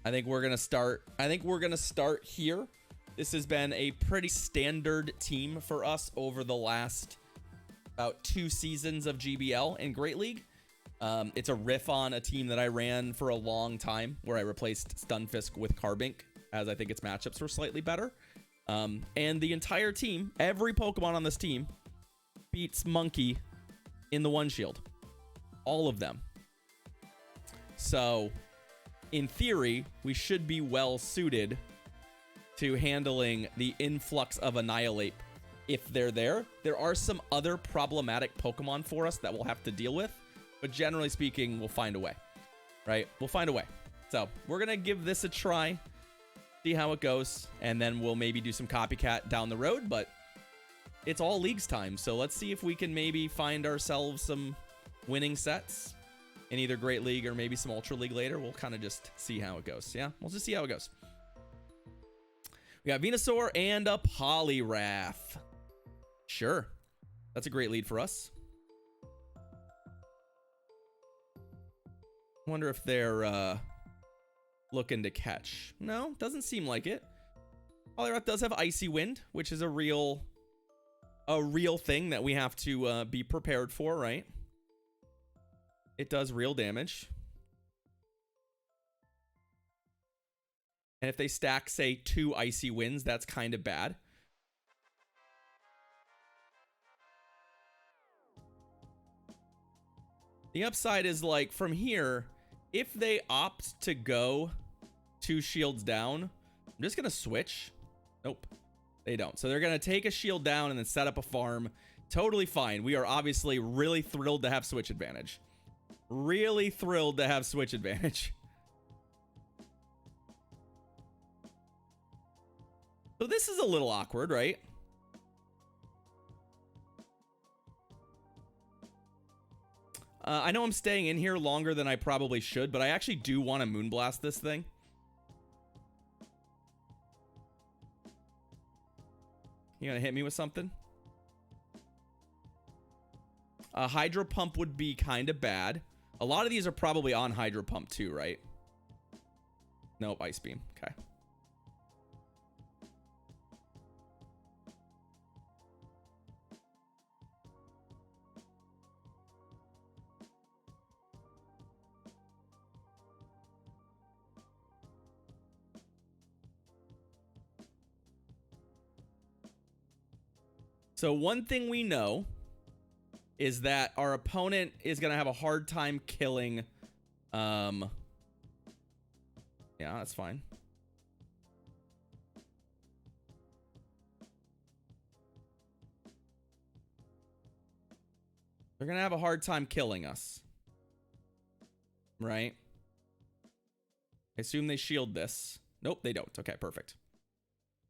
I think we're gonna start here. This has been a pretty standard team for us over the last about 2 seasons of GBL and Great League. It's a riff on a team that I ran for a long time where I replaced Stunfisk with Carbink, as I think its matchups were slightly better. And the entire team, every Pokemon on this team, beats Monkey in the one shield. All of them. So, in theory, we should be well suited to handling the influx of Annihilate if they're there. There are some other problematic Pokemon for us that we'll have to deal with, but generally speaking, we'll find a way, right? We'll find a way. So we're gonna give this a try, see how it goes, and then we'll maybe do some copycat down the road, but it's all leagues time, so let's see if we can maybe find ourselves some winning sets in either Great League or maybe some Ultra League later. We'll kind of just see how it goes. Yeah, we'll just see how it goes. We got Venusaur and a Poliwrath. Sure. That's a great lead for us. Wonder if they're looking to catch. No, doesn't seem like it. Poliwrath does have Icy Wind, which is a real thing that we have to be prepared for, right? It does real damage. And if they stack, say, 2 Icy Winds, that's kind of bad. The upside is, like, from here, if they opt to go 2 shields down, I'm just going to switch. Nope, they don't. So they're going to take a shield down and then set up a farm. Totally fine. We are obviously really thrilled to have switch advantage. Really thrilled to have switch advantage. So this is a little awkward, right? I know I'm staying in here longer than I probably should, but I actually do want to Moonblast this thing. You gonna hit me with something? Hydro Pump would be kind of bad. A lot of these are probably on Hydro Pump too, right? Nope, Ice Beam. Okay. So one thing we know is that our opponent is going to have a hard time killing. Yeah, that's fine. They're going to have a hard time killing us. Right? I assume they shield this. Nope, they don't. Okay, perfect.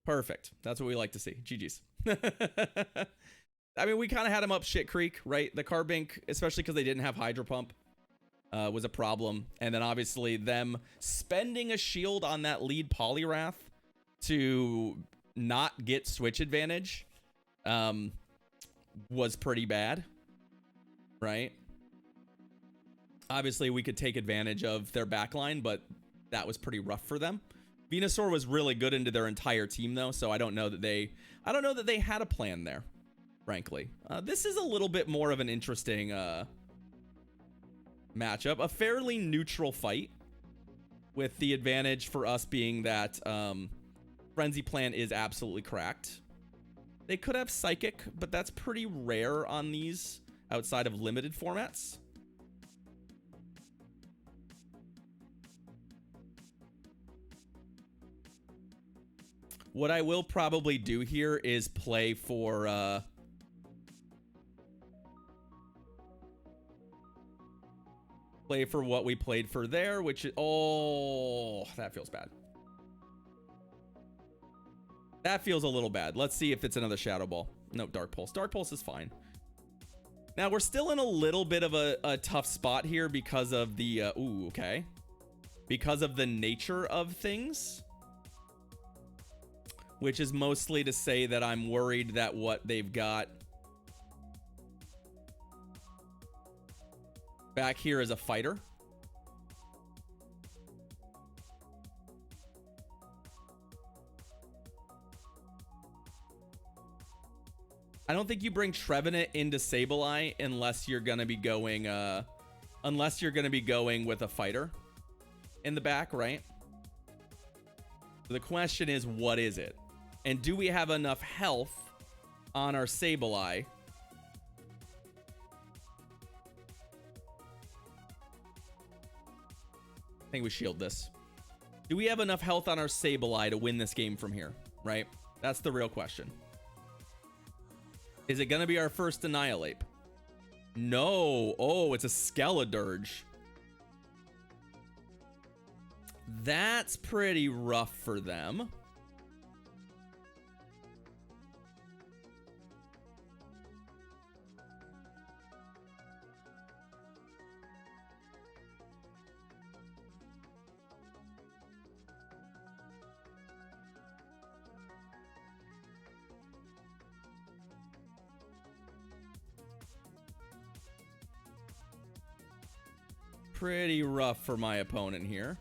Perfect. That's what we like to see. GG's. I mean, we kind of had him up shit creek, right? The Carbink, especially because they didn't have Hydro Pump, was a problem. And then obviously them spending a shield on that lead Poliwrath to not get switch advantage was pretty bad, right? Obviously, we could take advantage of their backline, but that was pretty rough for them. Venusaur was really good into their entire team, though, so I don't know that they had a plan there, frankly. This is a little bit more of an interesting matchup. A fairly neutral fight, with the advantage for us being that Frenzy Plant is absolutely cracked. They could have Psychic, but that's pretty rare on these outside of limited formats. What I will probably do here is play for what we played for there, which is, oh, that feels bad. That feels a little bad. Let's see if it's another Shadow Ball. No, Dark Pulse. Dark Pulse is fine. Now we're still in a little bit of a tough spot here because of the ooh, okay, because of the nature of things. Which is mostly to say that I'm worried that what they've got back here is a fighter. I don't think you bring Trevenant into Sableye unless you're gonna be going with a fighter in the back, right? The question is, what is it? And do we have enough health on our Sableye? I think we shield this. Do we have enough health on our Sableye to win this game from here, right? That's the real question. Is it going to be our first Annihilate? No. Oh, it's a Skeledirge. That's pretty rough for them. Pretty rough for my opponent here.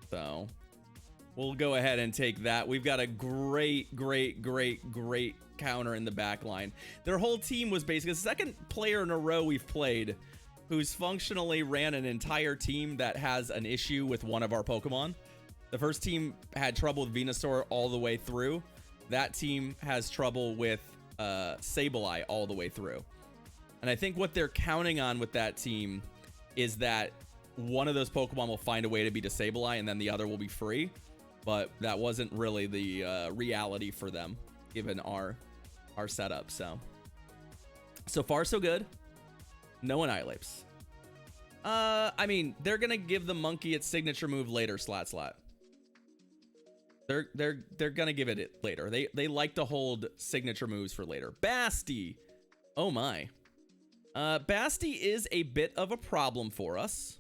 So we'll go ahead and take that. We've got a great counter in the back line. Their whole team was basically the second player in a row we've played who's functionally ran an entire team that has an issue with one of our Pokemon. The first team had trouble with Venusaur all the way through. That team has trouble with Sableye all the way through. And I think what they're counting on with that team is that one of those Pokemon will find a way to beat a Sableye and then the other will be free. But that wasn't really the reality for them, given our setup. So far, so good. No Annihilates. I mean, they're going to give the monkey its signature move later, Slat. They're gonna give it later. They like to hold signature moves for later. Basti. Oh my. Basti is a bit of a problem for us.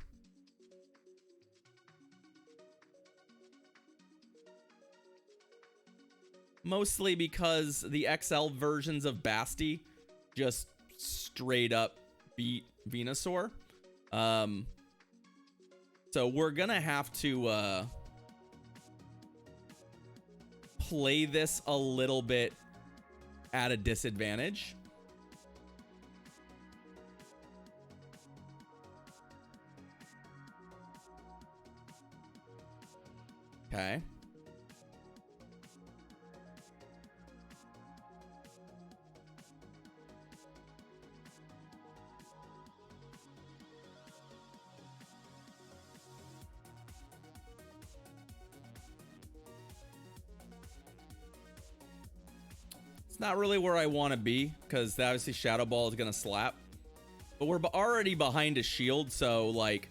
Mostly because the XL versions of Basti just straight up beat Venusaur. So we're gonna have to play this a little bit at a disadvantage. Okay. It's not really where I want to be, because obviously Shadow Ball is going to slap. But we're already behind a shield, so like,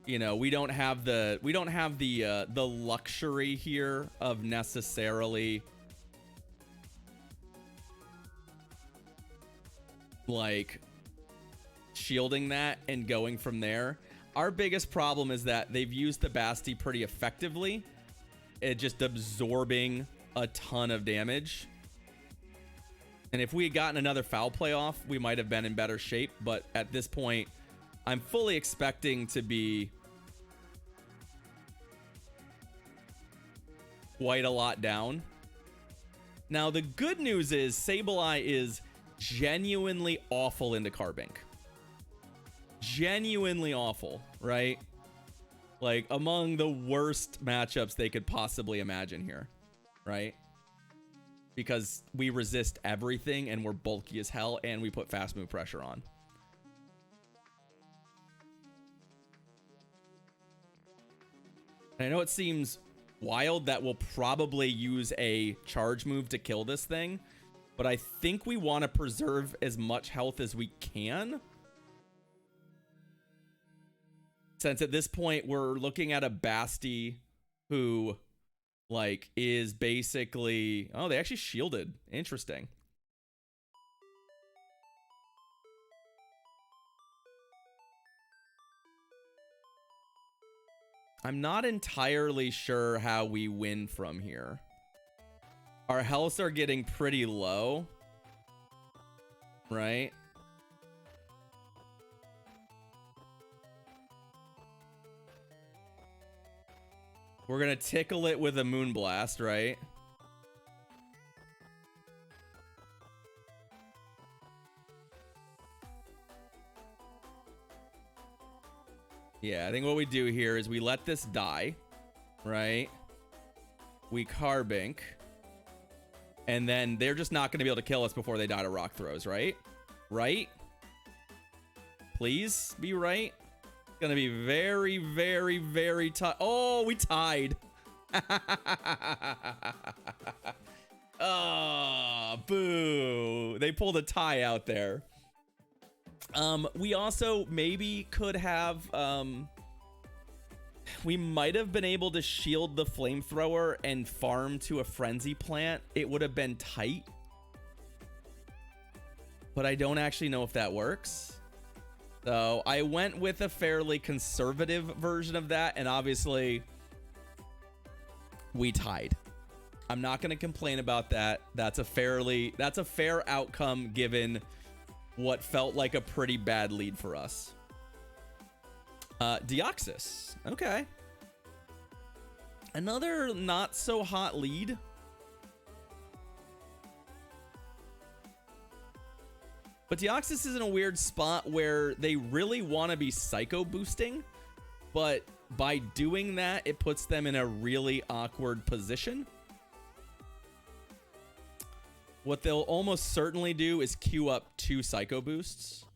you know, we don't have the luxury here of necessarily like shielding that and going from there. Our biggest problem is that they've used the Basti pretty effectively. It just absorbing a ton of damage. And if we had gotten another foul play off, we might have been in better shape. But at this point, I'm fully expecting to be quite a lot down. Now, the good news is Sableye is genuinely awful into Carbink. Genuinely awful, right? Like, among the worst matchups they could possibly imagine here, right? Because we resist everything and we're bulky as hell and we put fast move pressure on. And I know it seems wild that we'll probably use a charge move to kill this thing, but I think we want to preserve as much health as we can. Since at this point we're looking at a Basti who like is basically, oh, they actually shielded. Interesting. I'm not entirely sure how we win from here. Our healths are getting pretty low, right? We're gonna tickle it with a Moonblast, right? Yeah, I think what we do here is we let this die, right? We Carbink. And then they're just not going to be able to kill us before they die to rock throws, right? Right? Please be right. It's going to be very, very, very tough. Oh, we tied. Oh, boo. They pulled a tie out there. We also maybe could have, we might have been able to shield the flamethrower and farm to a frenzy plant. It would have been tight, but I don't actually know if that works. So I went with a fairly conservative version of that, and obviously we tied. I'm not going to complain about that. That's a fair outcome given what felt like a pretty bad lead for us. Deoxys. Okay. Another not so hot lead. But Deoxys is in a weird spot where they really want to be psycho boosting, but by doing that, it puts them in a really awkward position. What they'll almost certainly do is queue up 2 psycho boosts.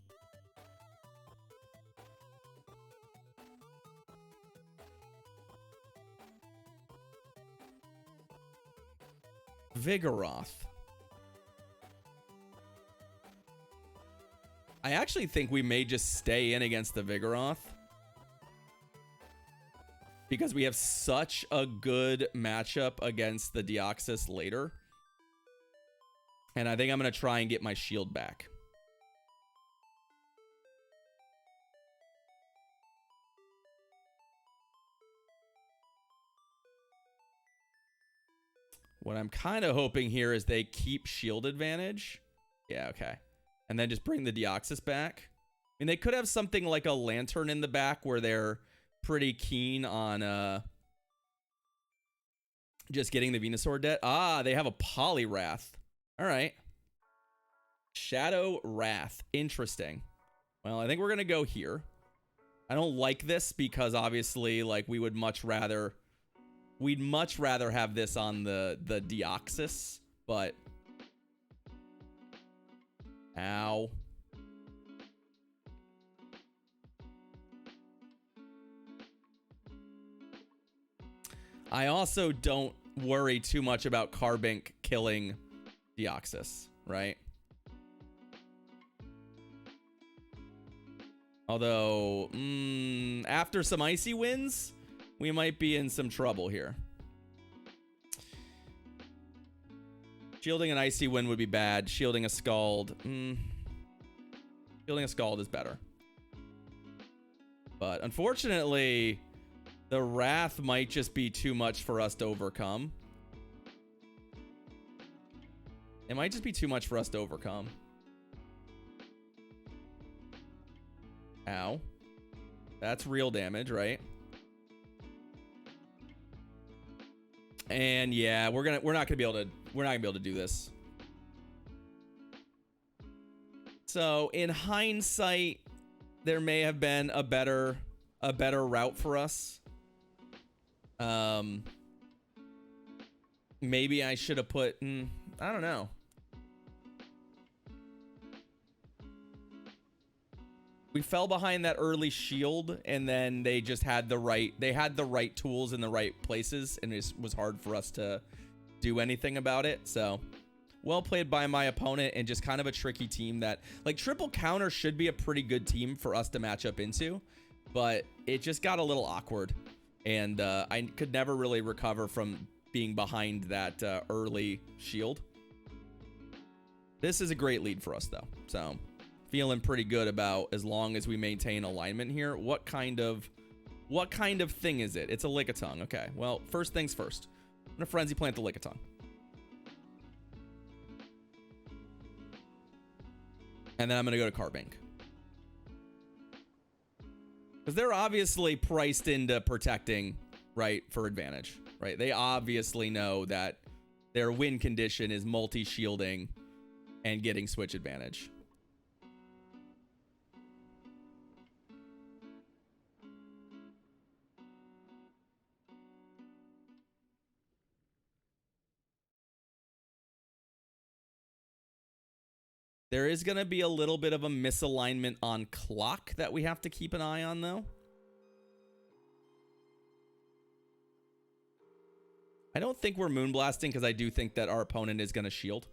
Vigoroth. I actually think we may just stay in against the Vigoroth, because we have such a good matchup against the Deoxys later. And I think I'm going to try and get my shield back. What I'm kind of hoping here is they keep shield advantage. Yeah, okay. And then just bring the Deoxys back. I mean, they could have something like a Lantern in the back where they're pretty keen on just getting the Venusaur dead. Ah, they have a Poliwrath. All right. Shadow Wrath. Interesting. Well, I think we're going to go here. I don't like this because obviously, like, we'd much rather have this on the Deoxys, but ow. I also don't worry too much about Carbink killing Deoxys, right? Although, after some icy wins, we might be in some trouble here. Shielding an icy wind would be bad. Shielding a Scald. Shielding a Scald is better. But unfortunately, the Wrath might just be too much for us to overcome. It might just be too much for us to overcome. Ow. That's real damage, right? And yeah, we're not gonna be able to do this. So in hindsight, there may have been a better route for us. Maybe I should have put, I don't know. We fell behind that early shield, and then they just had the right tools in the right places, and it was hard for us to do anything about it. So well played by my opponent, and just kind of a tricky team that, like, triple counter should be a pretty good team for us to match up into, but it just got a little awkward, and I could never really recover from being behind that early shield. This is a great lead for us, though, so feeling pretty good about as long as we maintain alignment here. What kind of thing is it? It's a Lickitung. Okay, well, first things first. I'm gonna Frenzy Plant the Lickitung. And then I'm gonna go to Carbink, because they're obviously priced into protecting right, for advantage, right? They obviously know that their win condition is multi-shielding and getting switch advantage. There is going to be a little bit of a misalignment on clock that we have to keep an eye on, though. I don't think we're moonblasting because I do think that our opponent is going to shield.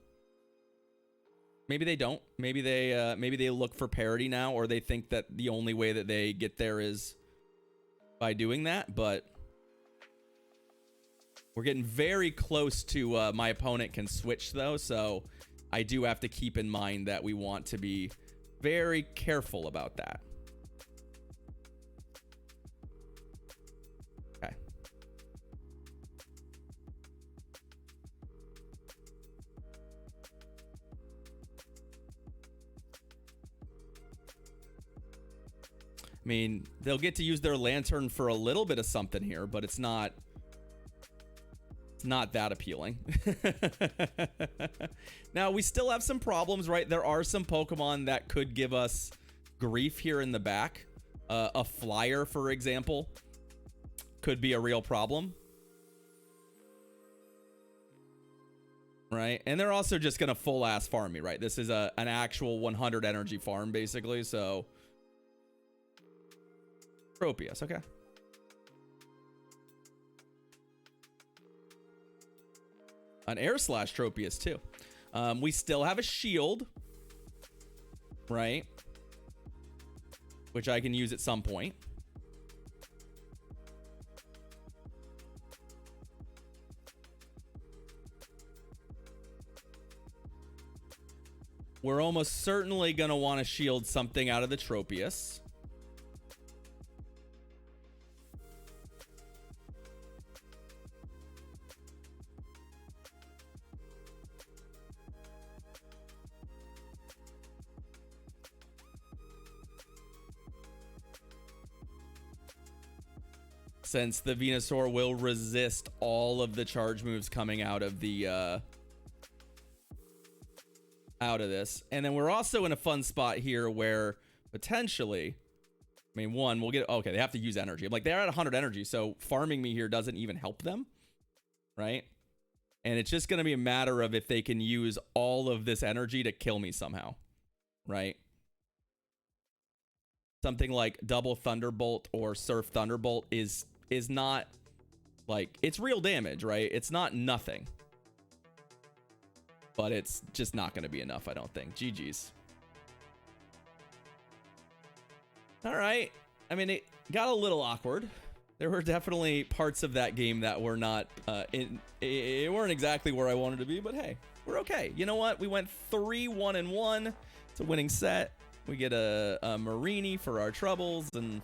Maybe they don't. Maybe they look for parity now, or they think that the only way that they get there is by doing that. But we're getting very close to my opponent can switch, though, so I do have to keep in mind that we want to be very careful about that. Okay. I mean, they'll get to use their lantern for a little bit of something here, but it's not that appealing. Now, we still have some problems, right? There are some Pokemon that could give us grief here in the back. A Flyer, for example, could be a real problem. Right? And they're also just going to full-ass farm me, right? This is an actual 100 energy farm, basically, so... Tropius, okay. An Air Slash Tropius, too. We still have a shield, right? Which I can use at some point. We're almost certainly going to want to shield something out of the Tropius. Since the Venusaur will resist all of the charge moves coming out of the out of this. And then we're also in a fun spot here where potentially, I mean, one, we'll get, okay, they have to use energy. I'm like, they're at 100 energy, so farming me here doesn't even help them, right? And it's just going to be a matter of if they can use all of this energy to kill me somehow, right? Something like double Thunderbolt or Surf Thunderbolt is not, like, it's real damage, right? It's not nothing. But it's just not going to be enough, I don't think. GG's. All right. I mean, it got a little awkward. There were definitely parts of that game that were not, it weren't exactly where I wanted to be, but hey, we're okay. You know what? We went 3-1-1. It's a winning set. We get a Marini for our troubles, and